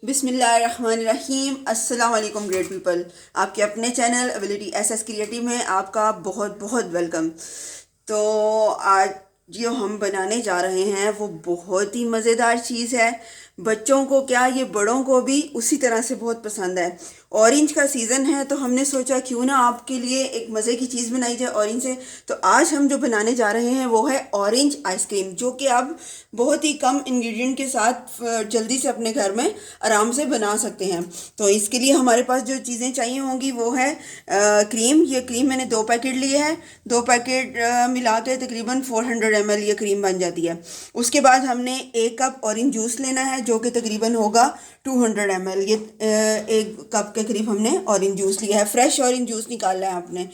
बिस्मिल्लाहिर्रहमानिर्रहीम। अस्सलाम वालेकुम ग्रेट पीपल। आपके अपने चैनल एबिलिटी एसएस क्रिएटिव में आपका बहुत बहुत वेलकम। तो आज जो हम बनाने जा रहे हैं वो बहुत ही मज़ेदार चीज़ है। बच्चों को क्या, ये बड़ों को भी उसी तरह से बहुत पसंद है। ऑरेंज का सीज़न है तो हमने सोचा क्यों ना आपके लिए एक मज़े की चीज़ बनाई जाए ऑरेंज से। तो आज हम जो बनाने जा रहे हैं वो है ऑरेंज आइसक्रीम, जो कि आप बहुत ही कम इंग्रेडिएंट के साथ जल्दी से अपने घर में आराम से बना सकते हैं। तो इसके लिए हमारे पास जो चीज़ें चाहिए होंगी वो है क्रीम। ये क्रीम मैंने 2 पैकेट लिए हैं। 2 पैकेट मिला के तकरीबन 400 ml ये क्रीम बन जाती है। उसके बाद हमने 1 कप ऑरेंज जूस लेना है जो कि तकरीबन होगा 200 ml। ये 1 कप के करीब हमने ऑरेंज जूस लिया है। फ्रेश ऑरेंज जूस निकालना है आपने।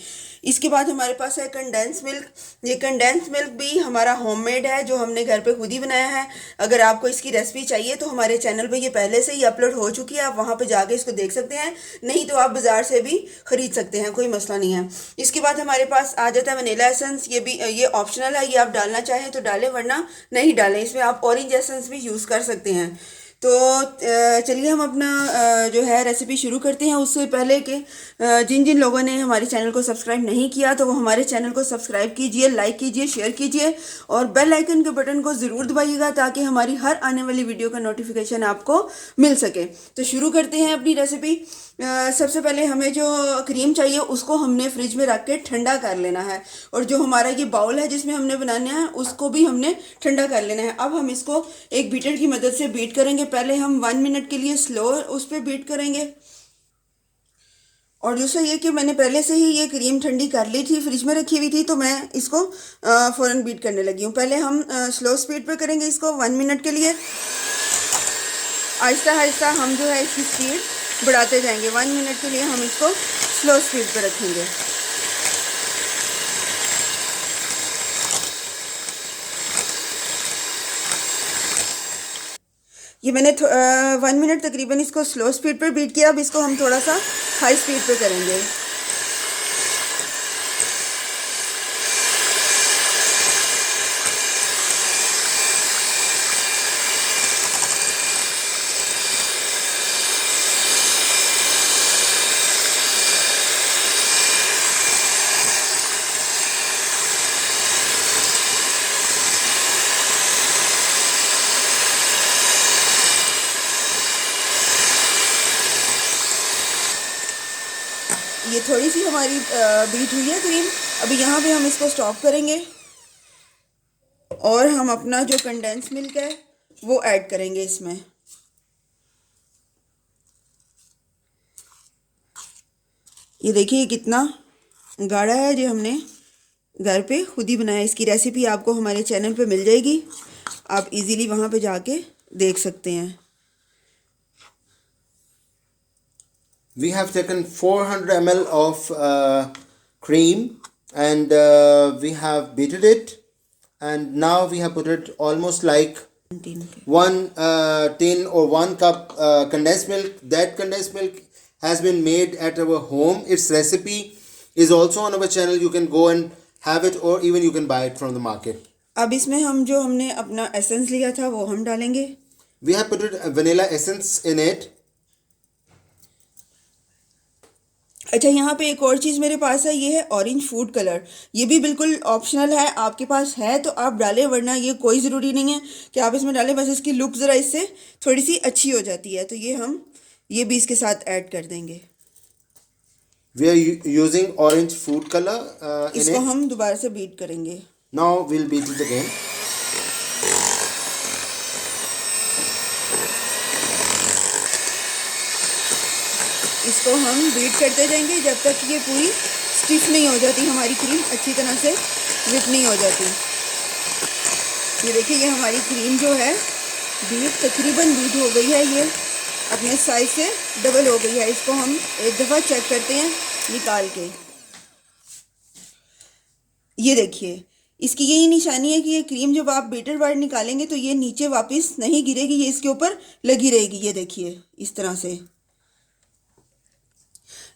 इसके बाद हमारे पास है कंडेंस मिल्क। ये कंडेंस मिल्क भी हमारा होममेड है, जो हमने घर पे खुद ही बनाया है। अगर आपको इसकी रेसिपी चाहिए तो हमारे चैनल पे ये पहले से ही अपलोड हो चुकी है, आप वहाँ पे जाके इसको देख सकते हैं। नहीं तो आप बाज़ार से भी ख़रीद सकते हैं, कोई मसला नहीं है। इसके बाद हमारे पास आ जाता है वनीला एसेंस। ये ऑप्शनल है, ये आप डालना चाहें तो डालें वरना नहीं डालें। इसमें आप ऑरेंज एसेंस भी यूज़ कर सकते हैं। तो चलिए हम अपना जो है रेसिपी शुरू करते हैं। उससे पहले कि जिन जिन लोगों ने हमारे चैनल को सब्सक्राइब नहीं किया तो वो हमारे चैनल को सब्सक्राइब कीजिए, लाइक कीजिए, शेयर कीजिए और बेल आइकन के बटन को ज़रूर दबाइएगा ताकि हमारी हर आने वाली वीडियो का नोटिफिकेशन आपको मिल सके। तो शुरू करते हैं अपनी रेसिपी। सबसे पहले हमें जो क्रीम चाहिए उसको हमने फ्रिज में रख के ठंडा कर लेना है, और जो हमारा ये बाउल है जिसमें हमने बनाना है उसको भी हमने ठंडा कर लेना है। अब हम इसको एक बीटर की मदद से बीट करेंगे। पहले हम 1 मिनट के लिए स्लो उस पर बीट करेंगे। और दूसरा ये कि मैंने पहले से ही ये क्रीम ठंडी कर ली थी, फ्रिज में रखी हुई थी, तो मैं इसको फ़ौरन बीट करने लगी हूँ। पहले हम स्लो स्पीड पे करेंगे इसको 1 मिनट के लिए। आहिस्ता आहिस्ता हम जो है इसकी स्पीड बढ़ाते जाएंगे। 1 मिनट के लिए हम इसको स्लो स्पीड पे रखेंगे। ये मैंने 1 मिनट तकरीबन इसको स्लो स्पीड पर बीट किया। अब इसको हम थोड़ा सा हाई स्पीड पे करेंगे। ये थोड़ी सी हमारी बीट हुई है क्रीम। अभी यहाँ पे हम इसको स्टॉप करेंगे और हम अपना जो कंडेंस मिल्क है वो ऐड करेंगे इसमें। ये देखिए कितना गाढ़ा है, जो हमने घर पे खुद ही बनाया। इसकी रेसिपी आपको हमारे चैनल पे मिल जाएगी, आप इजीली वहाँ पे जाके देख सकते हैं। We have taken 400 ml of cream and we have beaten it, and now we have put it almost like one tin or 1 cup condensed milk. That condensed milk has been made at our home. Its recipe is also on our channel. You can go and have it, or even you can buy it from the market. अब इसमें हम जो हमने अपना essence लिया था वो हम डालेंगे। We have put vanilla essence in it. अच्छा, यहाँ पे एक और चीज़ मेरे पास है, ये है ऑरेंज फूड कलर। ये भी बिल्कुल ऑप्शनल है, आपके पास है तो आप डालें वरना ये कोई ज़रूरी नहीं है कि आप इसमें डालें। बस इसकी लुक ज़रा इससे थोड़ी सी अच्छी हो जाती है, तो ये भी इसके साथ ऐड कर देंगे। We are using orange food color in इसको it. हम दोबारा से बीट करेंगे। Now we'll beat it again. इसको हम बीट करते जाएंगे जब तक ये पूरी स्टिफ नहीं हो जाती, हमारी क्रीम अच्छी तरह से विप नहीं हो जाती। ये देखिए ये हमारी क्रीम जो है तकरीबन बीट हो गई है, ये अपने साइज से डबल हो गई है। इसको हम एक दफ़ा चेक करते हैं निकाल के। ये देखिए इसकी यही निशानी है कि ये क्रीम जब आप बीटर बार निकालेंगे तो ये नीचे वापस नहीं गिरेगी, ये इसके ऊपर लगी रहेगी। ये देखिए इस तरह से।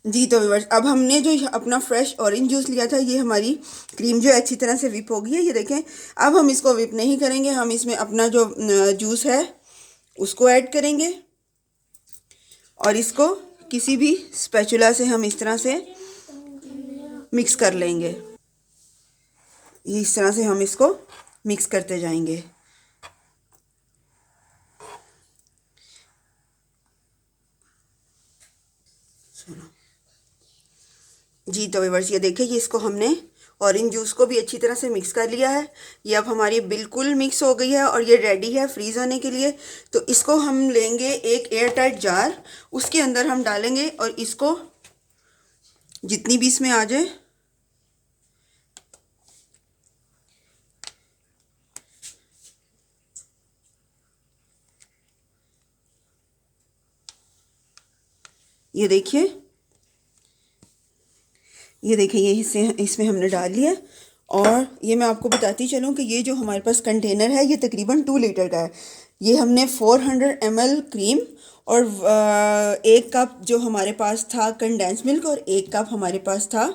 जी तो व्यूअर्स, अब हमने जो अपना फ्रेश ऑरेंज जूस लिया था, ये हमारी क्रीम जो है अच्छी तरह से विप हो गई है। ये देखें, अब हम इसको विप नहीं करेंगे, हम इसमें अपना जो जूस है उसको ऐड करेंगे। और इसको किसी भी स्पैचुला से हम इस तरह से मिक्स कर लेंगे। इस तरह से हम इसको मिक्स करते जाएंगे। जी तो व्यूअर्स ये देखिए, ये इसको हमने ऑरेंज जूस को भी अच्छी तरह से मिक्स कर लिया है। ये अब हमारी बिल्कुल मिक्स हो गई है और ये रेडी है फ्रीज़ होने के लिए। तो इसको हम लेंगे एक एयर टाइट जार, उसके अंदर हम डालेंगे और इसको जितनी भी इसमें आ जाए ये देखिए, ये इसमें हमने डाल लिया। और ये मैं आपको बताती चलूँ कि ये जो हमारे पास कंटेनर है ये तकरीबन 2 लीटर का है। ये हमने 400 ml क्रीम और 1 कप जो हमारे पास था कंडेंस मिल्क और 1 कप हमारे पास था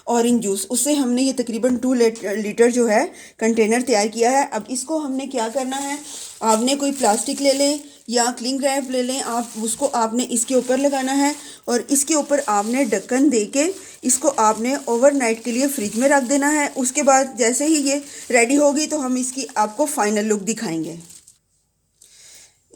ऑरेंज जूस, उससे हमने ये तकरीबन 2 लीटर जो है कंटेनर तैयार किया है। अब इसको हमने क्या करना है, आपने कोई प्लास्टिक ले लें या क्लिंग रैप ले लें, आप उसको आपने इसके ऊपर लगाना है और इसके ऊपर आपने ढक्कन दे के इसको आपने ओवरनाइट के लिए फ्रिज में रख देना है। उसके बाद जैसे ही ये रेडी होगी तो हम इसकी आपको फाइनल लुक दिखाएंगे।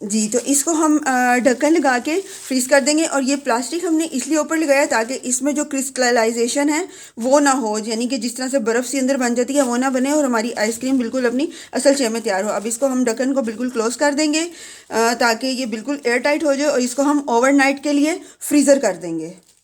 जी तो इसको हम ढक्कन लगा के फ्रीज़ कर देंगे। और ये प्लास्टिक हमने इसलिए ऊपर लगाया ताकि इसमें जो क्रिस्टलाइजेशन है वो ना हो, यानी कि जिस तरह से बर्फ़ सी अंदर बन जाती है वो ना बने और हमारी आइसक्रीम बिल्कुल अपनी असल शेप में तैयार हो। अब इसको हम ढक्कन को बिल्कुल क्लोज़ कर देंगे ताकि ये बिल्कुल एयर टाइट हो जाए और इसको हम ओवरनाइट के लिए फ्रीज़र कर देंगे।